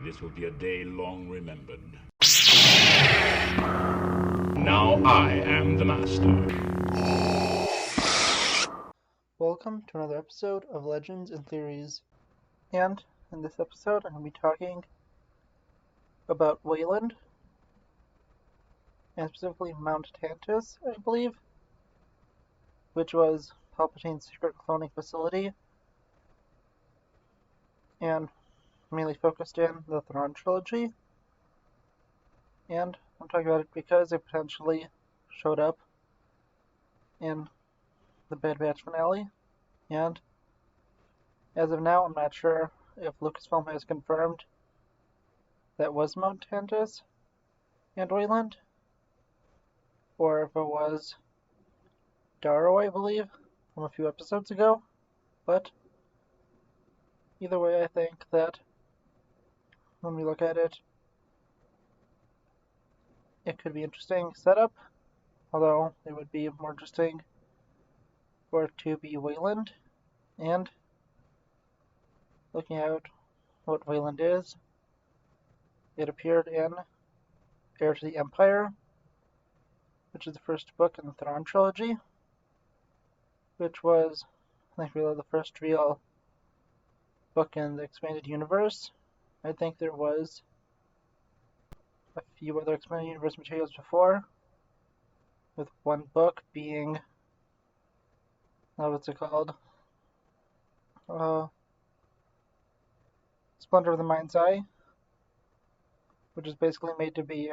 This will be a day long remembered. Now I am the master. Welcome to another episode of Legends and Theories. And in this episode, I'm going to be talking about Wayland, and specifically Mount Tantus, I believe, which was Palpatine's secret cloning facility, and mainly focused in the Thrawn Trilogy. And I'm talking about it because it potentially showed up in the Bad Batch Finale, and as of now, I'm not sure if Lucasfilm has confirmed that was Mount Tantus and Wayland, or if it was Darrow, I believe, from a few episodes ago. But either way, I think that when we look at it, it could be interesting setup, although it would be more interesting for it to be Wayland. And looking at what Wayland is, it appeared in Heir to the Empire, which is the first book in the Thrawn Trilogy, which was, I think, really the first real book in the expanded universe. I think there was a few other expanded universe materials before, with one book being, what's it called? Splendor of the Mind's Eye, which is basically made to be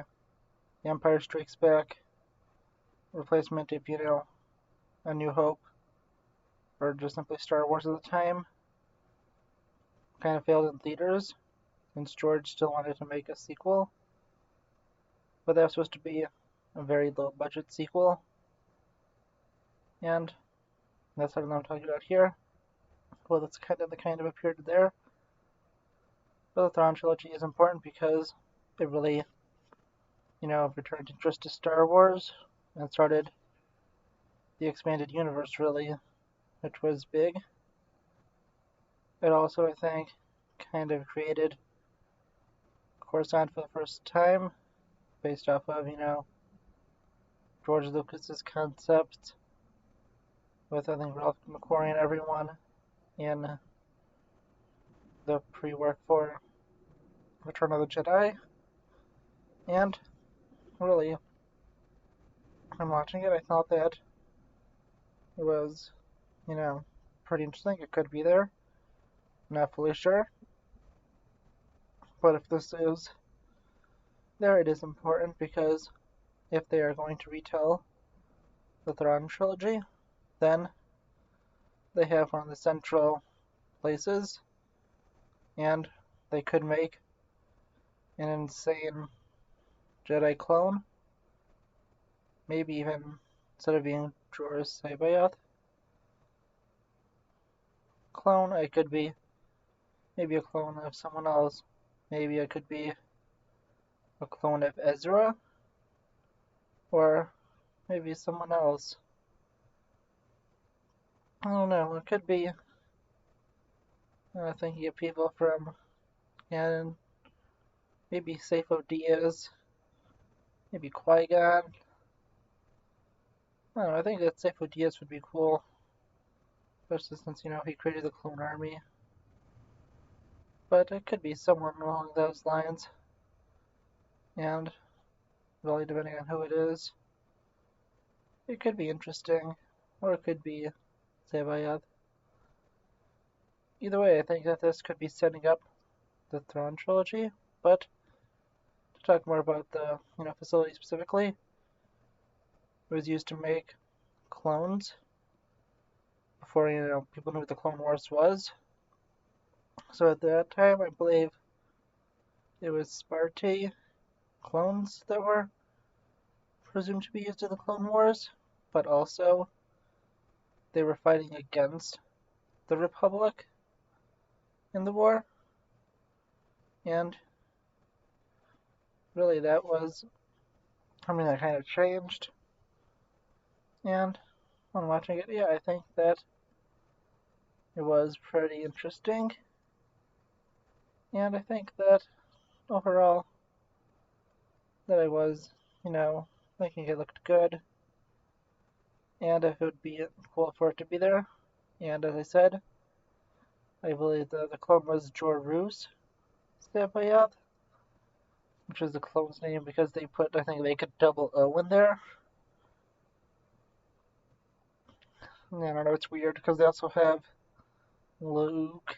The Empire Strikes Back replacement if, A New Hope, or just simply Star Wars at the time, kind of failed in theaters, since George still wanted to make a sequel. But that was supposed to be a very low budget sequel, and that's what I'm talking about here. Well, that's kind of appeared there. But the Thrawn Trilogy is important because it really, returned interest to Star Wars and started the expanded universe, really, which was big. It also, I think, kind of created Coruscant for the first time, based off of, George Lucas's concept, with, I think, Ralph McQuarrie and everyone in the pre-work for Return of the Jedi. And really, when watching it, I thought that it was, pretty interesting. It could be there. I'm not fully sure. But if this is there, it is important because if they are going to retell the Thrawn Trilogy, then they have one of the central places, and they could make an insane Jedi clone. Maybe even, instead of being Jorah's Sabayoth clone, it could be maybe a clone of someone else. Maybe it could be a clone of Ezra, or maybe someone else. I don't know, it could be thinking of people from canon, maybe Seyfo Diaz, maybe Qui-Gon. I don't know, I think that Seyfo Diaz would be cool, especially since, he created the Clone Army. But it could be someone along those lines, and really depending on who it is, it could be interesting, or it could be Sabayoth. Either way, I think that this could be setting up the Thrawn Trilogy. But to talk more about the facility specifically, it was used to make clones before people knew what the Clone Wars was. So at that time, I believe it was Spartan clones that were presumed to be used in the Clone Wars, but also they were fighting against the Republic in the war. And really that was something that kind of changed. And when watching it, I think that it was pretty interesting. And I think that overall that I was, thinking it looked good, and it would be cool for it to be there. And as I said, I believe the clone was Jorus Sabayat, which is the clone's name because they put, I think they could double O in there. And I don't know, it's weird because they also have Luke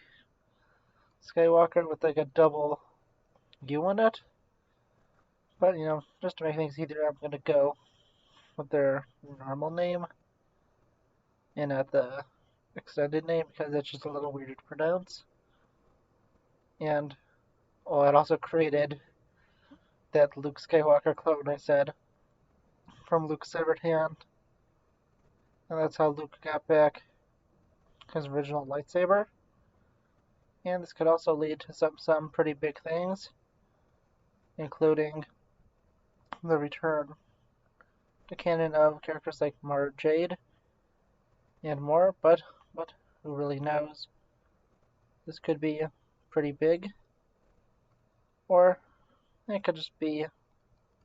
Skywalker with like a double U in it. But, just to make things easier, I'm going to go with their normal name and not the extended name because it's just a little weird to pronounce. And, it also created that Luke Skywalker clone I said from Luke's severed hand. And that's how Luke got back his original lightsaber. And this could also lead to some pretty big things, including the return to canon of characters like Mara Jade and more, but who really knows? This could be pretty big, or it could just be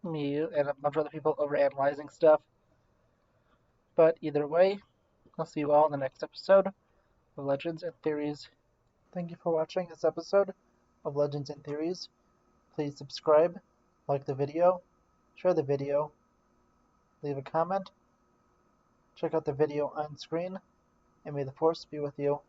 me and a bunch of other people overanalyzing stuff. But either way, I'll see you all in the next episode of Legends and Theories. Thank you for watching this episode of Legends and Theories. Please subscribe, like the video, share the video, leave a comment, check out the video on screen, and may the Force be with you.